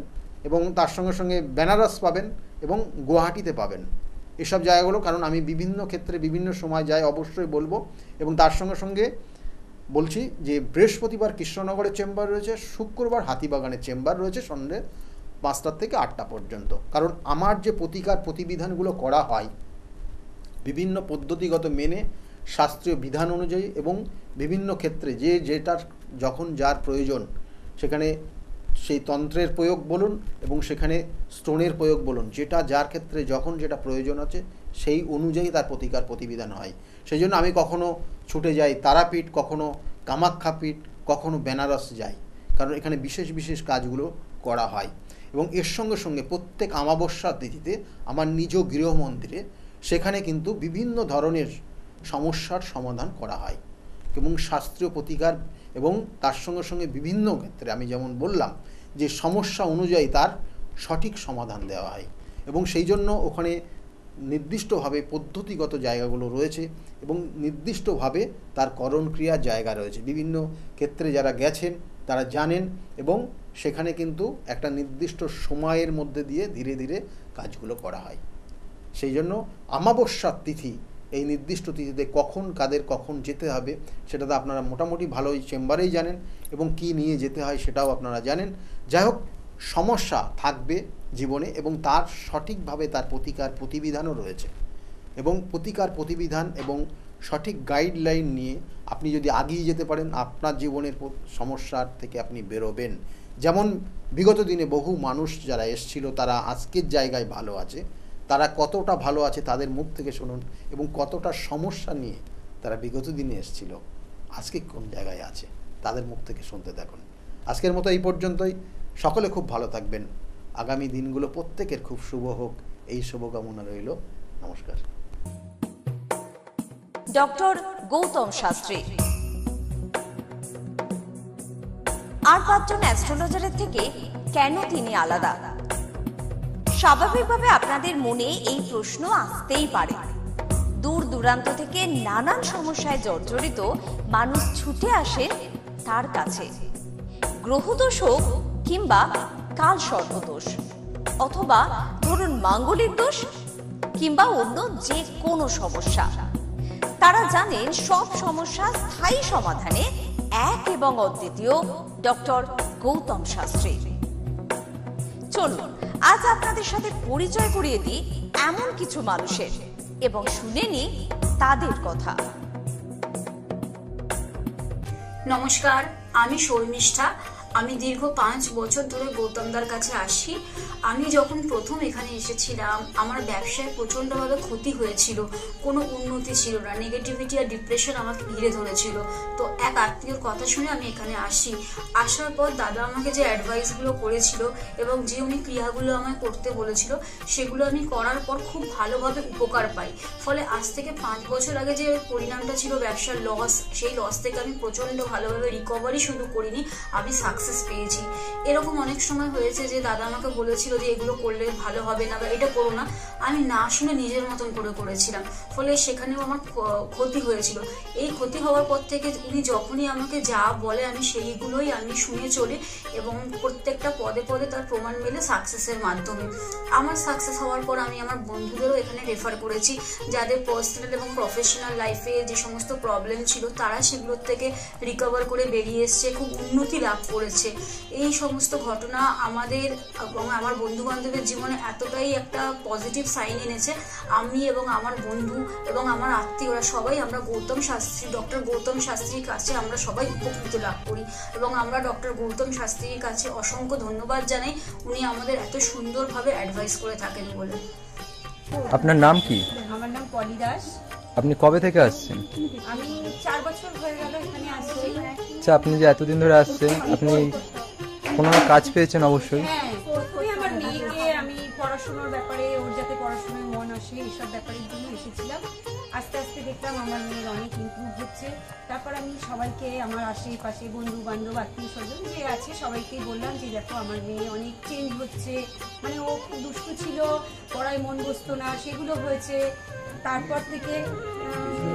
এবং তার সঙ্গে সঙ্গে বেনারস পাবেন, এবং গুয়াহাটিতে পাবেন। এসব জায়গাগুলো, কারণ আমি বিভিন্ন ক্ষেত্রে বিভিন্ন সময় যাই, অবশ্যই বলবো। এবং তার সঙ্গে সঙ্গে বলছি যে বৃহস্পতিবার কৃষ্ণনগরের চেম্বার রয়েছে, শুক্রবার হাতিবাগানের চেম্বার রয়েছে সন্ধ্যে 5টা থেকে 8টা পর্যন্ত। কারণ আমার যে প্রতিকার প্রতিবিধানগুলো করা হয় বিভিন্ন পদ্ধতিগত মেনে, শাস্ত্রীয় বিধান অনুযায়ী, এবং বিভিন্ন ক্ষেত্রে যে যেটার যখন যার প্রয়োজন, সেখানে সেই তন্ত্রের প্রয়োগ বলুন এবং সেখানে স্টোনের প্রয়োগ বলুন, যেটা যার ক্ষেত্রে যখন যেটা প্রয়োজন আছে সেই অনুযায়ী তার প্রতিকার প্রতিবিধান হয়। সেই জন্য আমি কখনো ছুটে যাই তারাপীঠ, কখনো কামাখ্যাপীঠ, কখনো বেনারস যাই, কারণ এখানে বিশেষ বিশেষ কাজগুলো করা হয়। এবং এর সঙ্গে সঙ্গে প্রত্যেক অমাবস্যার তিথিতে আমার নিজ গৃহমন্দিরে, সেখানে কিন্তু বিভিন্ন ধরনের সমস্যার সমাধান করা হয় এবং শাস্ত্রীয় প্রতিকার, এবং তার সঙ্গে সঙ্গে বিভিন্ন ক্ষেত্রে আমি যেমন বললাম যে সমস্যা অনুযায়ী তার সঠিক সমাধান দেওয়া হয়। এবং সেই জন্য ওখানে নির্দিষ্টভাবে পদ্ধতিগত জায়গাগুলো রয়েছে, এবং নির্দিষ্টভাবে তার করণ ক্রিয়ার জায়গা রয়েছে। বিভিন্ন ক্ষেত্রে যারা গেছেন তারা জানেন, এবং সেখানে কিন্তু একটা নির্দিষ্ট সময়ের মধ্যে দিয়ে ধীরে ধীরে কাজগুলো করা হয়। সেই জন্য অমাবস্যার তিথি, এই নির্দিষ্ট তিথিতে কখন কাদের কখন যেতে হবে সেটা তো আপনারা মোটামুটি ভালোই চেম্বারেই জানেন, এবং কি নিয়ে যেতে হয় সেটাও আপনারা জানেন। যাই হোক, সমস্যা থাকবে জীবনে, এবং তার সঠিকভাবে তার প্রতিকার প্রতিবিধানও রয়েছে। এবং প্রতিকার প্রতিবিধান এবং সঠিক গাইডলাইন নিয়ে আপনি যদি এগিয়ে যেতে পারেন, আপনার জীবনের সমস্যার থেকে আপনি বেরোবেন। যেমন বিগত দিনে বহু মানুষ যারা এসছিল, তারা আজকের জায়গায় ভালো আছে, তারা কতটা ভালো আছে তাদের মুখ থেকে শুনুন, এবং কতটা সমস্যা নিয়ে তারা বিগত দিনে এসছিল, আজকে কোন জায়গায় আছে তাদের মুখ থেকে শুনতে থাকুন। আজকের মতো এই পর্যন্তই। সকলে খুব ভালো থাকবেন। আগামী দিনগুলো প্রত্যেকের খুব শুভ হোক, এই শুভকামনা রইল। নমস্কার। ডক্টর গৌতম শাস্ত্রী আর 5 জন অ্যাস্ট্রোলজারের থেকে কেন তিনি আলাদা? স্বাভাবিকভাবে আপনাদের মনে এই প্রশ্ন আসতেই পারে। দূর দূরান্ত থেকে নানান সমস্যায় জর্জরিত মানুষ ছুটে আসে তার কাছে। গ্রহদোষ হোক কিংবা কাল সর্পদোষ, অথবা ধরুন মাঙ্গলিক দোষ, কিংবা অন্য যে কোনো সমস্যা, তারা জানেন সব সমস্যা স্থায়ী সমাধানে এক এবং অদ্বিতীয় ডক্টর গৌতম শাস্ত্রী। চলুন আজ আপনাদের সাথে পরিচয় করিয়ে দিই এমন কিছু মানুষের এবং শুনে নিই তাদের কথা। নমস্কার, আমি শর্মিষ্ঠা। আমি দীর্ঘ 5 বছর ধরে গৌতমদার কাছে আসি। আমি যখন প্রথম এখানে এসেছিলাম আমার ব্যবসায় প্রচণ্ডভাবে ক্ষতি হয়েছিল, কোনো উন্নতি ছিল না, নেগেটিভিটি আর ডিপ্রেশন আমাকে ঘিরে ধরেছিল। তো এক আত্মীয়র কথা শুনে আমি এখানে আসি। আসার পর দাদা আমাকে যে অ্যাডভাইসগুলো করেছিল এবং যে উনি ক্রিয়াগুলো আমায় করতে বলেছিল সেগুলো আমি করার পর খুব ভালোভাবে উপকার পাই। ফলে আজ থেকে 5 বছর আগে যে পরিণামটা ছিল ব্যবসার লস, সেই লস থেকে আমি প্রচণ্ড ভালোভাবে রিকভারি শুধু করিনি, আমি সাকসেস পেয়েছি। এরকম অনেক সময় হয়েছে যে দাদা আমাকে বলেছিল যে এগুলো করলে ভালো হবে না বা এটা করো না, আমি না শুনে নিজের মতন করে করেছিলাম, ফলে সেখানেও আমার ক্ষতি হয়েছিল। এই ক্ষতি হওয়ার পর থেকে উনি যখনই আমাকে যা বলে আমি সেইগুলোই আমি শুনে চলি এবং প্রত্যেকটা পদে পদে তার প্রমাণ মেলে সাকসেসের মাধ্যমে। আমার সাকসেস হওয়ার পর আমি আমার বন্ধুদেরও এখানে রেফার করেছি, যাদের পার্সোনাল এবং প্রফেশনাল লাইফে যে সমস্ত প্রবলেম ছিল তারা সেগুলোর থেকে রিকভার করে বেরিয়ে এসছে, খুব উন্নতি লাভ করেছে। এই সমস্ত ঘটনা আমাদের এবং আমার বন্ধু বান্ধবের জীবনে এতটাই একটা পজিটিভ সাইন এনেছে, আমি এবং আমার বন্ধু এবং আমার আত্মীয়রা সবাই আমরা ডক্টর গৌতম শাস্ত্রীর কাছে আমরা সবাই উপকৃত লাভ করি এবং আমরা ডক্টর গৌতম শাস্ত্রীর কাছে অসংখ্য ধন্যবাদ জানাই, উনি আমাদের এত সুন্দরভাবে অ্যাডভাইস করে থাকেন বলে। আপনার নাম কি? আমার নাম পলি দাস। আপনি কবে থেকে আসছেন? আমি 4 বছর হয়ে গেল এখানে আসছি। আচ্ছা, আপনি যে এতদিন ধরে আসছেন, আপনি কোনো কাজ পেয়েছেন? অবশ্যই। হ্যাঁ, প্রথমে আমার মেয়েকে আমি পড়াশোনার ব্যাপারে, ওর যাতে পড়াশোনায় মন আসে এইসব ব্যাপারের জন্য এসেছিলাম। আস্তে আস্তে দেখলাম আমার মেয়ের অনেক ইমপ্রুভ হচ্ছে। তারপর আমি সবাইকে, আমার আশেপাশে বন্ধু বান্ধব আত্মীয় স্বজন যে আছে সবাইকেই বললাম যে দেখো আমার মেয়ে অনেক চেঞ্জ হচ্ছে, মানে ও খুব দুষ্টু ছিল, পড়ায় মন বসতো না, সেগুলো হয়েছে। তারপর থেকে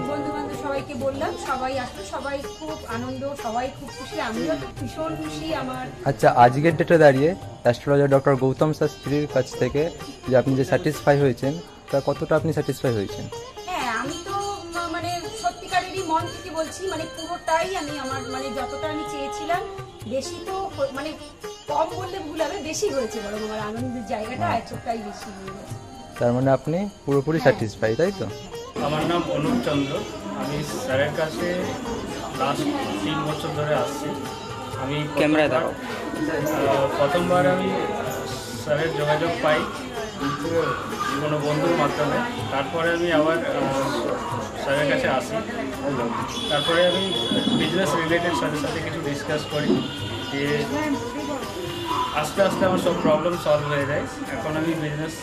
বন্ধু বান্ধব সবাইকে বললাম, সবাই আসলো, সবাই খুব আনন্দ, সবাই খুব খুশি, আমিও ভীষণ খুশি। আমার আচ্ছা, আজকের ডেটে দাঁড়িয়ে অ্যাস্ট্রোলজার ডক্টর গৌতম শাস্ত্রীর কাছ থেকে যে আপনি যে স্যাটিসফাই হয়েছেন, তা কতটা আপনি স্যাটিসফাই হয়েছেন? হ্যাঁ, আমি তো মানে সত্যিকারেরই মন থেকে বলছি, মানে পুরোটাই আমি আমার মানে যতটা আমি চেয়েছিলাম, বেশি তো মানে কম বললে ভুল হবে, বেশি হয়েছে, বরং আমার আনন্দের জায়গাটা এতটাই বেশি হয়ে গেছে। তার মানে আপনি পুরোপুরি স্যাটিসফাই, তাই তো? আমার নাম অনুপ চন্দ্র। আমি স্যারের কাছে লাস্ট 3 বছর ধরে আসছি। আমি ক্যামেরায় দাঁড়াও। প্রথমবার আমি স্যারের যোগাযোগ পাই কোনো বন্ধুর মাধ্যমে, তারপরে আমি আবার স্যারের কাছে আসি। তারপরে আমি বিজনেস রিলেটেড স্যারের সাথে কিছু ডিসকাস করি, যে আস্তে আস্তে আমার সব প্রবলেম সলভ হয়ে যায়। এখন আমি বিজনেস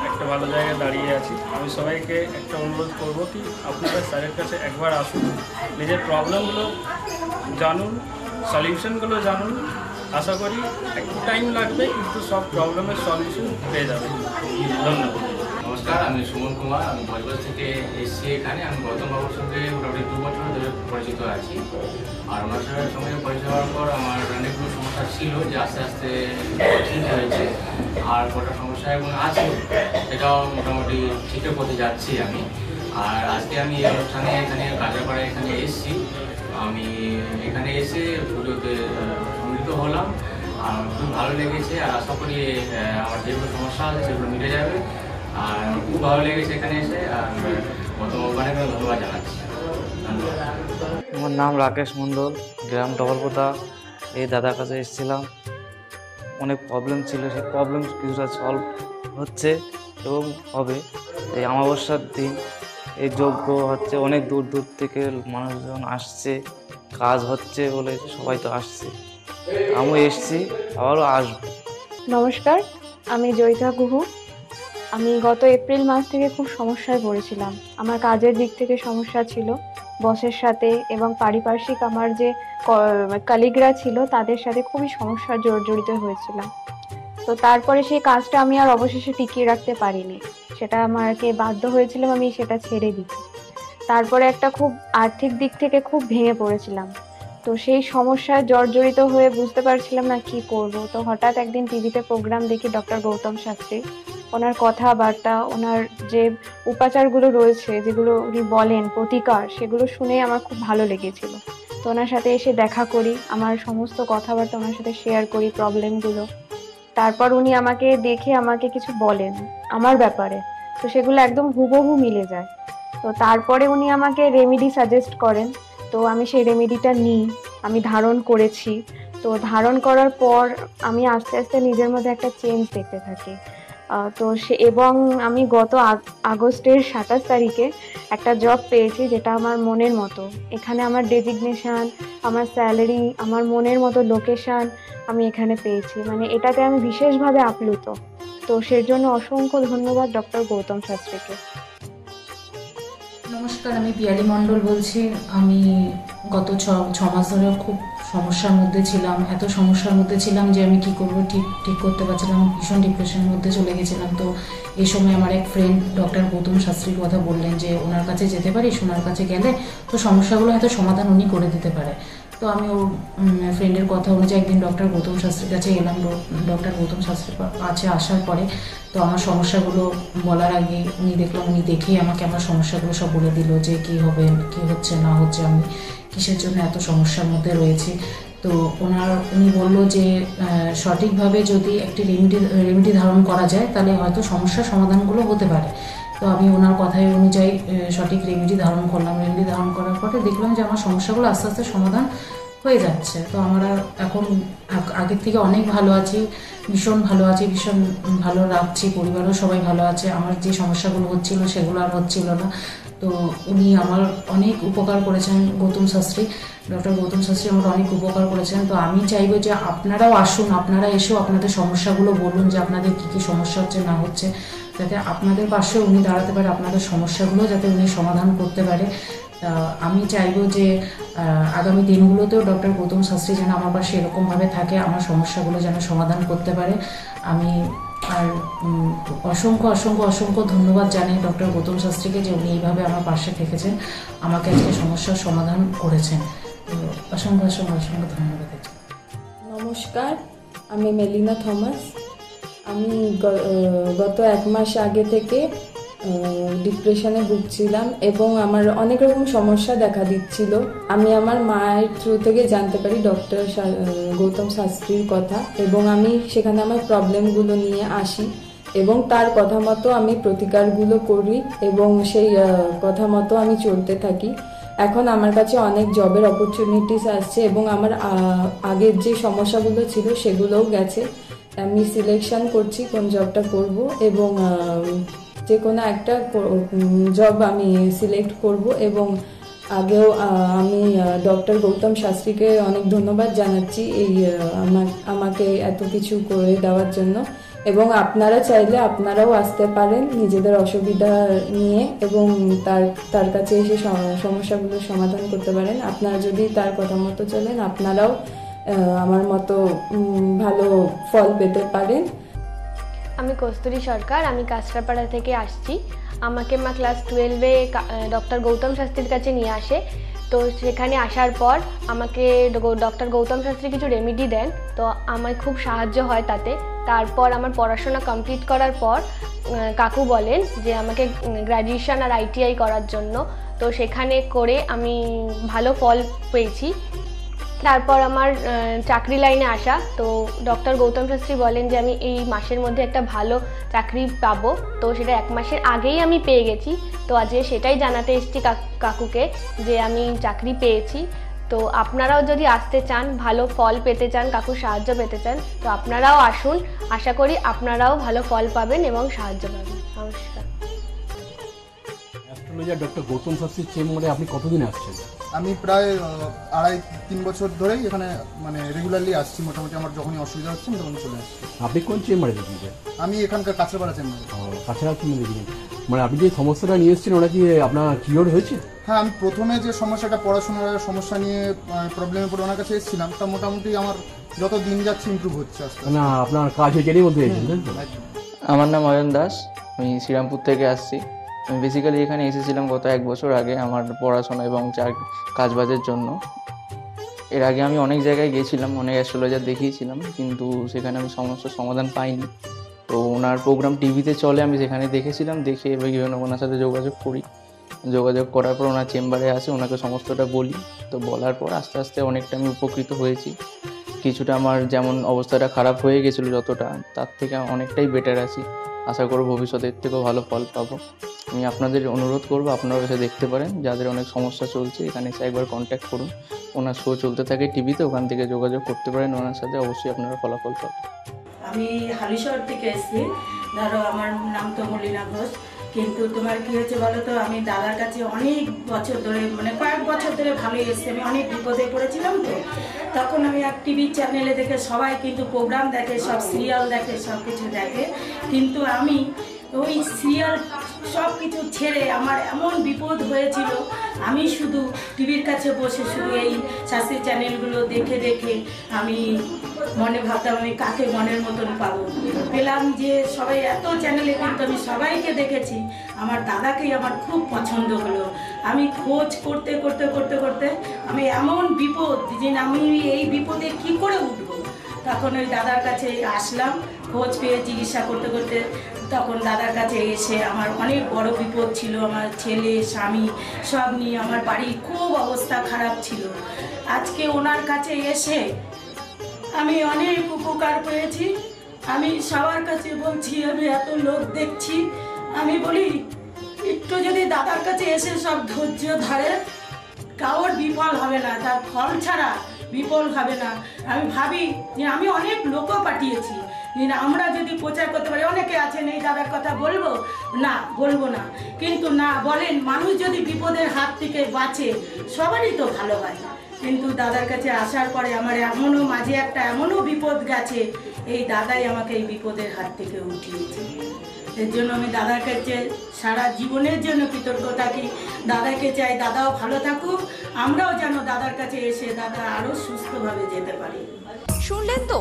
একটা ভালো জায়গায় দাঁড়িয়ে আছি। আমি সবাইকে একটা অনুরোধ করবো কি আপনারা স্যারের কাছে একবার আসুন, নিজের প্রবলেমগুলো জানুন, সলিউশনগুলো জানুন। আশা করি একটু টাইম লাগবে কিন্তু সব প্রবলেমের সলিউশন পেয়ে যাবেন। ধন্যবাদ। নমস্কার, আমি সুমন কুমার। আমি বজবজ থেকে এসেছি এখানে। আমি গৌতম বাবুর সঙ্গে মোটামুটি 2 বছর ধরে পরিচিত আছি। আর ওনার সঙ্গে পরিচিত হওয়ার পর আমার অনেকগুলো সমস্যা ছিল যে আস্তে আস্তে ঠিক হয়েছে, আর কটা সমস্যা এবং আছে সেটাও মোটামুটি ঠিকঠাক করতে যাচ্ছি আমি। আর আজকে আমি এই অনুষ্ঠানে এখানে কাঁচরাপাড়ায় এখানে এসেছি। আমি এখানে এসে পুজোতে সম্মিলিত হলাম, আর খুব ভালো লেগেছে। আর আশা করি আমার যেগুলো সমস্যা আছে সেগুলো মিটে যাবে। আর খুব ভালো লেগেছে এখানে এসে। আর অনেক ধন্যবাদ জানাচ্ছি। আমার নাম রাকেশ মণ্ডল, গ্রাম ডবলপোতা। এই দাদার কাছে এসেছিলাম, অনেক প্রবলেম ছিল, সেই প্রবলেম কিছুটা সলভ হচ্ছে এবং হবে। এই অমাবস্যার দিন এই যজ্ঞ হচ্ছে, অনেক দূর দূর থেকে মানুষজন আসছে, কাজ হচ্ছে বলে সবাই তো আসছে, আমিও এসছি, আবারও আসবো। নমস্কার, আমি জয়িতা গুহ। আমি গত এপ্রিল মাস থেকে খুব সমস্যায় পড়েছিলাম। আমার কাজের দিক থেকে সমস্যা ছিল, বসের সাথে এবং পারিপার্শ্বিক আমার যে কলিগরা ছিল তাদের সাথে খুবই সমস্যা জড়িত হয়েছিলাম। তো তারপরে সেই কাজটা আমি আর অবশেষে টিকিয়ে রাখতে পারিনি, সেটা আমাকে বাধ্য হয়েছিলাম আমি সেটা ছেড়ে দিতে। তারপরে একটা খুব আর্থিক দিক থেকে খুব ভেঙে পড়েছিলাম। তো সেই সমস্যায় জর্জরিত হয়ে বুঝতে পারছিলাম না কি করব। তো হঠাৎ একদিন টিভিতে প্রোগ্রাম দেখি ডক্টর গৌতম শাস্ত্রী, ওনার কথাবার্তা, ওনার যে উপাচারগুলো রয়েছে যেগুলো উনি বলেন প্রতিকার, সেগুলো শুনে আমার খুব ভালো লেগেছিল। তো ওনার সাথে এসে দেখা করি, আমার সমস্ত কথাবার্তা ওনার সাথে শেয়ার করি, প্রবলেমগুলো। তারপর উনি আমাকে দেখে আমাকে কিছু বলেন আমার ব্যাপারে, তো সেগুলো একদম হুবহু মিলে যায়। তো তারপরে উনি আমাকে রেমেডি সাজেস্ট করেন, তো আমি সেই রেমেডিটা নিই, আমি ধারণ করেছি। তো ধারণ করার পর আমি আস্তে আস্তে নিজের মধ্যে একটা চেঞ্জ দেখতে থাকি। তো এবং আমি গত আগস্টের 27 তারিখে একটা জব পেয়েছি যেটা আমার মনের মতো। এখানে আমার ডেজিগনেশন, আমার স্যালারি, আমার মনের মতো লোকেশন আমি এখানে পেয়েছি, মানে এটাতে আমি বিশেষভাবে আপ্লুত। তো সের জন্য অসংখ্য ধন্যবাদ ডক্টর গৌতম শাস্ত্রীকে। নমস্কার, আমি পিয়ালি মণ্ডল বলছি। আমি গত ছ মাস ধরে খুব সমস্যার মধ্যে ছিলাম, এত সমস্যার মধ্যে ছিলাম যে আমি কি করব ঠিক করতে পারছিলাম, ভীষণ ডিপ্রেশনের মধ্যে চলে গেছিলাম। তো এই সময় আমার এক ফ্রেন্ড ডক্টর গৌতম শাস্ত্রীর কথা বললেন যে ওনার কাছে যেতে পারিস, ওনার কাছে গেলে তো সমস্যাগুলো হয়তো সমাধান উনি করে দিতে পারে। তো আমি ওর ফ্রেন্ডের কথা অনুযায়ী একদিন ডক্টর গৌতম শাস্ত্রীর কাছে এলাম। ডক্টর গৌতম শাস্ত্রীর কাছে আসার পরে তো আমার সমস্যাগুলো বলার আগে উনি দেখেই আমাকে আমার সমস্যাগুলো সব বলে দিল যে কী হবে, কী হচ্ছে না হচ্ছে, আমি কিসের জন্য এত সমস্যার মধ্যে রয়েছি। তো উনি বললো যে সঠিকভাবে যদি একটি রেমেডি ধারণ করা যায় তাহলে হয়তো সমস্যার সমাধানগুলো হতে পারে। তো আমি ওনার কথায় অনুযায়ী সঠিক রেমেডি ধারণ করলাম। রেমেডি ধারণ করার পরে দেখলাম যে আমার সমস্যাগুলো আস্তে আস্তে সমাধান হয়ে যাচ্ছে। তো আমরা এখন আগের থেকে অনেক ভালো আছি, ভীষণ ভালো আছি, ভীষণ ভালো রাখছি, পরিবারও সবাই ভালো আছে। আমার যে সমস্যাগুলো হচ্ছিল সেগুলো আর হচ্ছিল না। তো উনি আমার অনেক উপকার করেছেন, গৌতম শাস্ত্রী, ডক্টর গৌতম শাস্ত্রী আমার অনেক উপকার করেছেন। তো আমি চাইবো যে আপনারাও আসুন, আপনারা এসেও আপনাদের সমস্যাগুলো বলুন যে আপনাদের কী কী সমস্যা হচ্ছে না হচ্ছে, যাতে আপনাদের পাশেও উনি দাঁড়াতে পারে, আপনাদের সমস্যাগুলো যাতে উনি সমাধান করতে পারে। আমি চাইবো যে আগামী দিনগুলোতেও ডক্টর গৌতম শাস্ত্রী যেন আমার পাশে এরকমভাবে থাকে, আমার সমস্যাগুলো যেন সমাধান করতে পারে। আমি আর অসংখ্য অসংখ্য অসংখ্য ধন্যবাদ জানাই ডক্টর গৌতম শাস্ত্রীকে যে উনি এইভাবে আমার পাশে থেকেছেন, আমাকে আজকে সমস্যার সমাধান করেছেন। তো অসংখ্য অসংখ্য অসংখ্য ধন্যবাদ। নমস্কার, আমি মেলিনা থমাস। আমি গত 1 মাস আগে থেকে ডিপ্রেশনে ভুগছিলাম এবং আমার অনেক রকম সমস্যা দেখা দিচ্ছিল। আমি আমার মায়ের থ্রু থেকে জানতে পারি ডক্টর গৌতম শাস্ত্রীর কথা এবং আমি সেখানে আমার প্রবলেমগুলো নিয়ে আসি এবং তার কথা মতো আমি প্রতিকারগুলো করি এবং সেই কথা মতো আমি চলতে থাকি। এখন আমার কাছে অনেক জবের অপরচুনিটিস আসছে এবং আমার আগের যে সমস্যাগুলো ছিল সেগুলোও গেছে। আমি সিলেকশন করছি কোন জবটা করব এবং যে কোনো একটা জব আমি সিলেক্ট করব এবং আগেও আমি ডক্টর গৌতম শাস্ত্রীকে অনেক ধন্যবাদ জানাচ্ছি এই আমাকে এত কিছু করে দেওয়ার জন্য। এবং আপনারা চাইলে আপনারাও আসতে পারেন নিজেদের অসুবিধা নিয়ে এবং তার কাছে এসে সমস্যাগুলো সমাধান করতে পারেন। আপনারা যদি তার কথা মতো চলেন আপনারাও আমার মতো ভালো ফল পেতে পারেন। আমি কস্তুরী সরকার, আমি কাঁচরাপাড়া থেকে আসছি। আমাকে মা ক্লাস 12-এ ডক্টর গৌতম শাস্ত্রীর কাছে নিয়ে আসে। তো সেখানে আসার পর আমাকে ডক্টর গৌতম শাস্ত্রী কিছু রেমেডি দেন, তো আমার খুব সাহায্য হয় তাতে। তারপর আমার পড়াশোনা কমপ্লিট করার পর কাকু বলেন যে আমাকে গ্র্যাজুয়েশন আর ITI করার জন্য। তো সেখানে করে আমি ভালো ফল পেয়েছি। তারপর আমার চাকরি লাইনে আসা, তো ডক্টর গৌতম শাস্ত্রী বলেন যে আমি এই মাসের মধ্যে একটা ভালো চাকরি পাবো। তো সেটা 1 মাসের আগেই আমি পেয়ে গেছি। তো আজকে সেটাই জানাতে এসেছি কাকুকে যে আমি চাকরি পেয়েছি। তো আপনারাও যদি আসতে চান, ভালো ফল পেতে চান, কাকুর সাহায্য পেতে চান, তো আপনারাও আসুন। আশা করি আপনারাও ভালো ফল পাবেন এবং সাহায্য পাবেন। নমস্কার। অ্যাস্ট্রোলজার ডক্টর গৌতম শাস্ত্রীর চেম্বারে আপনি কতদিন আসছেন? আমি প্রায় 2.5-3 বছর ধরেই এখানে মানে রেগুলারলি আসছি। মোটামুটি আমার যখনই অসুবিধা হচ্ছে তখন চলে আসছি। আপনি কোন চেম্বারে দেখিয়েছেন? আমি এখানকার কাঁচরাপাড়া চেম্বারে। কাছাড়া চেম্বারে দেখিয়েছেন, মানে আপনি যে সমস্যাটা নিয়ে এসেছেন ওটা কি আপনার কিওর হয়েছে? হ্যাঁ, আমি প্রথমে যে সমস্যাটা পড়াশোনার সমস্যা নিয়ে প্রবলেমে পড়ে ওনার কাছে এসেছিলাম, তা মোটামুটি আমার যত দিন যাচ্ছে ইমপ্রুভ হচ্ছে আস্তে আস্তে। না, আপনার কাজ হয়েছে এরই মধ্যে এসেছেন? আমার নাম অয়ন দাস, আমি শ্রীরামপুর থেকে আসছি। আমি বেসিক্যালি এখানে এসেছিলাম গত 1 বছর আগে আমার পড়াশোনা এবং কাজবাজের জন্য। এর আগে আমি অনেক জায়গায় গিয়েছিলাম, অনেক অ্যাস্ট্রোলজার দেখিয়েছিলাম, কিন্তু সেখানে আমি সমস্যার সমাধান পাইনি। তো ওনার প্রোগ্রাম টিভিতে চলে, আমি সেখানে দেখেছিলাম, দেখে এবার ওনার সাথে যোগাযোগ করি। যোগাযোগ করার পর ওনার চেম্বারে আসে, ওনাকে সমস্তটা বলি। তো বলার পর আস্তে আস্তে অনেকটা আমি উপকৃত হয়েছি। কিছুটা আমার যেমন অবস্থাটা খারাপ হয়ে গেছিলো যতটা, তার থেকে অনেকটাই বেটার আছি। আশা করব ভবিষ্যতে এর থেকেও ভালো ফল পাবো। আমি আপনাদের অনুরোধ করবো আপনারা এসে দেখতে পারেন, যাদের অনেক সমস্যা চলছে এখানে এসে একবার কন্ট্যাক্ট করুন। ওনার শো চলতে থাকে টিভিতে, ওখান থেকে যোগাযোগ করতে পারেন ওনার সাথে, অবশ্যই আপনারা ফলাফল পাবেন। আমি হালিশহর থেকে এসেছি। ধরো আমার নাম তো মলিনা ঘোষ, কিন্তু তোমার কি হয়েছে বলো তো, আমি দাদার কাছে অনেক বছর ধরে, মানে কয়েক বছর ধরে ভালোই এসেছি। আমি অনেক বিপদে পড়েছিলাম, তো তখন আমি এক টিভি চ্যানেলে দেখে, সবাই কিন্তু প্রোগ্রাম দেখে, সব সিরিয়াল দেখে, সব কিছু দেখে, কিন্তু আমি ওই সিরিয়াল সব কিছু ছেড়ে আমার এমন বিপদ হয়েছিল, আমি শুধু টিভির কাছে বসে শুধু এই শাস্ত্রী চ্যানেলগুলো দেখে দেখে আমি মনে ভাবতাম আমি কাকে মনের মতন পাবো। পেলাম যে সবাই এত চ্যানেলে, কিন্তু আমি সবাইকে দেখেছি, আমার দাদাকেই আমার খুব পছন্দ হলো। আমি খোঁজ করতে করতে করতে করতে আমি এমন বিপদ যে আমি এই বিপদে কি করে উঠবো, তখন ওই দাদার কাছে আসলাম। খোঁজ পেয়ে চিকিৎসা করতে করতে তখন দাদার কাছে এসে আমার অনেক বড় বিপদ ছিল, আমার ছেলে স্বামী সব নিয়ে আমার বাড়ির খুব অবস্থা খারাপ ছিল। আজকে ওনার কাছে এসে আমি অনেক উপকার পেয়েছি। আমি সবার কাছে বলছি, আমি এত লোক দেখছি, আমি বলি একটু যদি দাদার কাছে এসে সব ধৈর্য ধরে, কারোর বিফল হবে না, তার ফল ছাড়া বিফল হবে না। আমি ভাবি যে আমি অনেক লোকও পাঠিয়েছি, আমরা যদি প্রচার করতে পারি, অনেকে আছেন এই দাদার কথা বলবো না, বলবো না, কিন্তু না বলেন, মানুষ যদি বিপদের হাত থেকে বাঁচে সবারই তো ভালো হয়। কিন্তু দাদার কাছে আসার পরে আমার এমনও মাঝে একটা এমনও বিপদ গেছে, এই দাদাই আমাকে এই বিপদের হাত থেকে উঠিয়েছে। এর জন্য আমি দাদার কাছে সারা জীবনের জন্য কৃতজ্ঞ থাকি। দাদাকে চাই দাদাও ভালো থাকুক, আমরাও যেন দাদার কাছে এসে দাদা আরো সুস্থভাবে যেতে পারি। শুনলেন তো,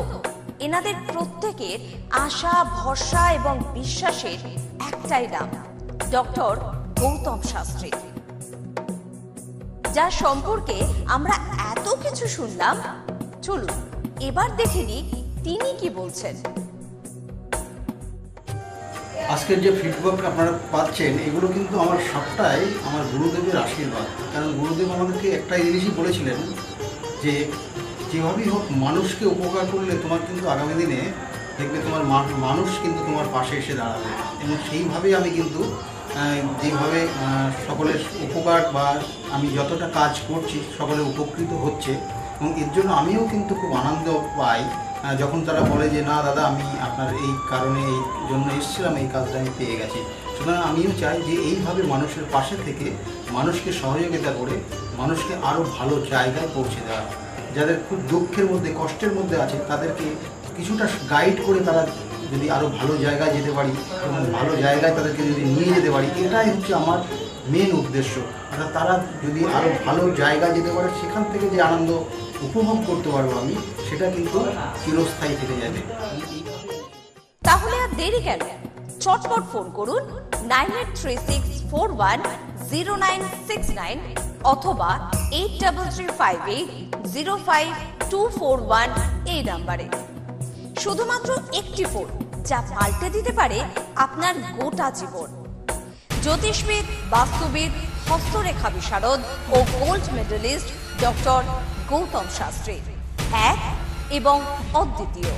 এনাদের প্রত্যেকের আশা, ভরসা এবং বিশ্বাসের একটাই নাম, ডক্টর গৌতম শাস্ত্রী, যার সম্পর্কে আমরা এত কিছু শুনলাম। চলুন এবার দেখে নিই তিনি কি বলছেন। আজকের যে ফিডব্যাক আপনারা পাচ্ছেন, এগুলো কিন্তু আমার সবটাই আমার গুরুদেবের আশীর্বাদ। কারণ গুরুদেব আমাদেরকে একটাই জিনিসই বলেছিলেন যে যেভাবেই হোক মানুষকে উপকার করলে তোমার কিন্তু আগামী দিনে দেখবে তোমার মানুষ কিন্তু তোমার পাশে এসে দাঁড়াবে। এবং সেইভাবেই আমি কিন্তু যেভাবে সকলের উপকার বা আমি যতটা কাজ করছি সকলে উপকৃত হচ্ছে, এবং এর জন্য আমিও কিন্তু খুব আনন্দ পাই যখন তারা বলে যে না দাদা, আমি আপনার এই কারণে এই জন্য এসেছিলাম, এই কাজটা আমি পেয়ে গেছি। সুতরাং আমিও চাই যে এইভাবে মানুষের পাশে থেকে মানুষকে সহযোগিতা করে মানুষকে আরও ভালো জায়গায় পৌঁছে দেওয়া। যাদের খুব দুঃখের মধ্যে, কষ্টের মধ্যে আছে, তাদেরকে কিছুটা গাইড করে তারা যদি আরও ভালো জায়গায় যেতে পারি এবং ভালো জায়গায় তাদেরকে যদি নিয়ে যেতে পারি, এটাই হচ্ছে আমার মেন উদ্দেশ্য। অর্থাৎ তারা যদি আরও ভালো জায়গায় যেতে পারে, সেখান থেকে যে আনন্দ উপভোগ করতে পারবো আমি, সেটা কিন্তু চিরস্থায়ী থেকে যাবে। তাহলে আর দেরি কেন, চটপট ফোন করুন 9836410969 অথবা 8335805241 এই নাম্বারে। শুধুমাত্র একটি ফোন, যা পাল্টে দিতে পারে আপনার গোটা জীবন। জ্যোতিষবিদ, বাস্তুবিদ, হস্তরেখা বিশারদ ও gold medalist doctor Gautam Shastri, এক এবং অদ্বিতীয়।